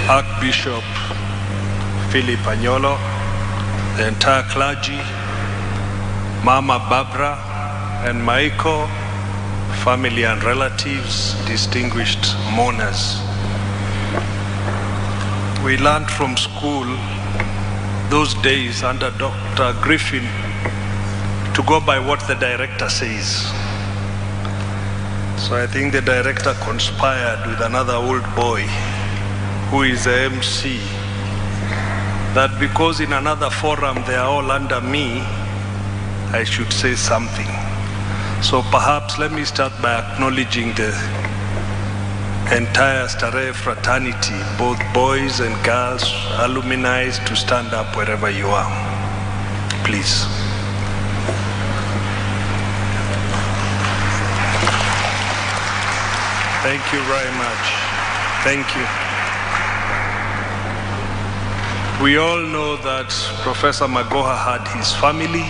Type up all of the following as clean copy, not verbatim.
Archbishop Philip Anyolo, the entire clergy, Mama Barbara and Michael, family and relatives, distinguished mourners. We learned from school those days under Dr. Griffin to go by what the director says. So I think the director conspired with another old boy who is a MC, that because in another forum they are all under me, I should say something. So perhaps let me start by acknowledging the entire Starehe fraternity, both boys and girls, alumni, to stand up wherever you are. Please. Thank you very much. Thank you. We all know that Professor Magoha had his family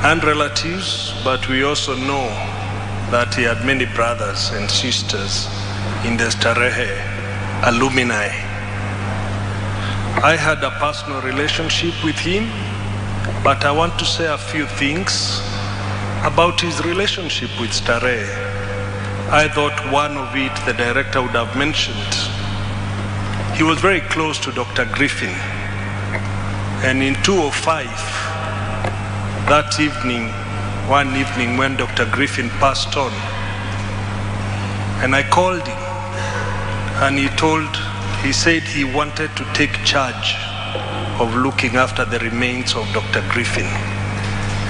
and relatives, but we also know that he had many brothers and sisters in the Starehe alumni. I had a personal relationship with him, but I want to say a few things about his relationship with Starehe. I thought one of it the director would have mentioned. He was very close to Dr. Griffin, and in 2005, that evening, one evening when Dr. Griffin passed on, and I called him, and he said he wanted to take charge of looking after the remains of Dr. Griffin.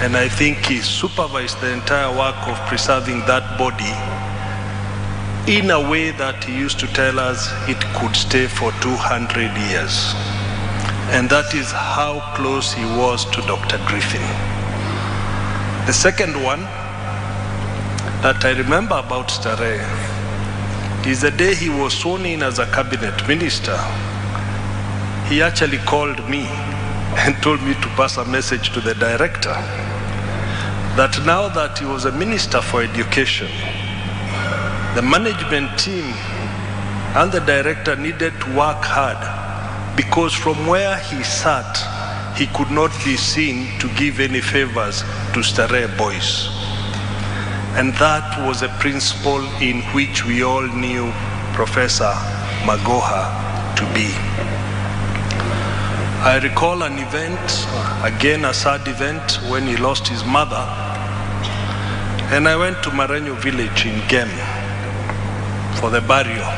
And I think he supervised the entire work of preserving that body in a way that he used to tell us it could stay for 200 years. And that is how close he was to Dr. Griffin. The second one that I remember about Starehe is the day he was sworn in as a cabinet minister. He actually called me and told me to pass a message to the director that now that he was a minister for education, the management team and the director needed to work hard, because from where he sat, he could not be seen to give any favors to Starehe boys. And that was a principle in which we all knew Professor Magoha to be. I recall an event, again a sad event, when he lost his mother. And I went to Marenyo village in Gem for the burial.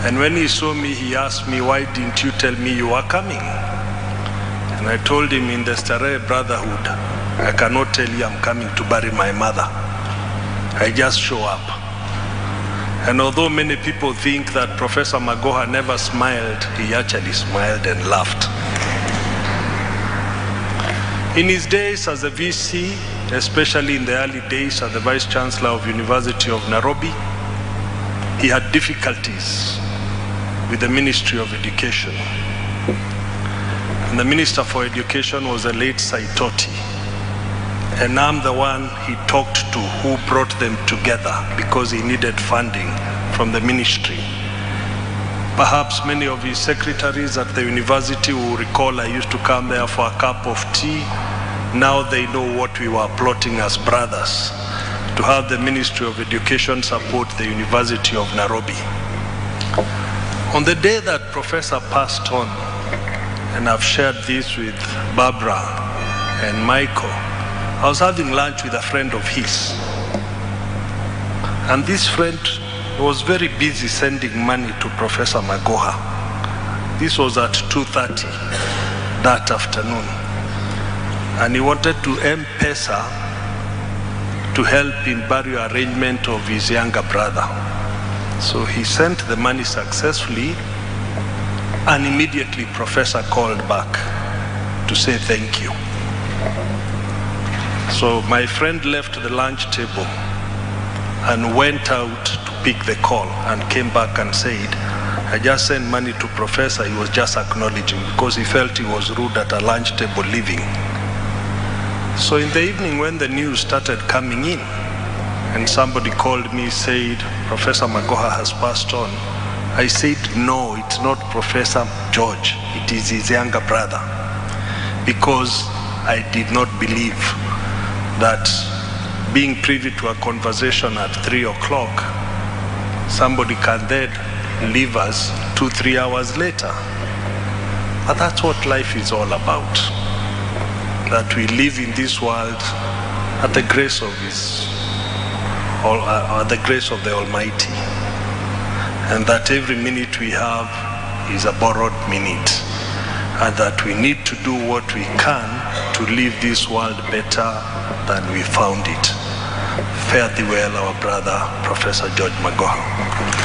And when he saw me, he asked me, "Why didn't you tell me you are coming?" And I told him, in the Starehe Brotherhood, I cannot tell you I'm coming to bury my mother. I just show up. And although many people think that Professor Magoha never smiled, he actually smiled and laughed. In his days as a VC, especially in the early days as the Vice Chancellor of University of Nairobi, he had difficulties with the Ministry of Education. And the Minister for Education was the late Saitoti. And I'm the one he talked to who brought them together because he needed funding from the ministry. Perhaps many of his secretaries at the university will recall I used to come there for a cup of tea. Now they know what we were plotting as brothers, to have the Ministry of Education support the University of Nairobi. On the day that Professor passed on, and I've shared this with Barbara and Michael, I was having lunch with a friend of his. And this friend was very busy sending money to Professor Magoha. This was at 2:30 that afternoon. And he wanted to M-Pesa to help in burial arrangement of his younger brother. So he sent the money successfully, and immediately Professor called back to say thank you. So my friend left the lunch table and went out to pick the call and came back and said, I just sent money to Professor. He was just acknowledging because he felt he was rude at a lunch table leaving. So in the evening when the news started coming in and somebody called me, said, Professor Magoha has passed on, I said, no, it's not Professor George, it is his younger brother. Because I did not believe that being privy to a conversation at 3 o'clock, somebody can then leave us 2-3 hours later. But that's what life is all about. That we live in this world at the grace of the grace of the Almighty. And that every minute we have is a borrowed minute. And that we need to do what we can to leave this world better than we found it. Fare thee well, our brother, Professor George Magoha.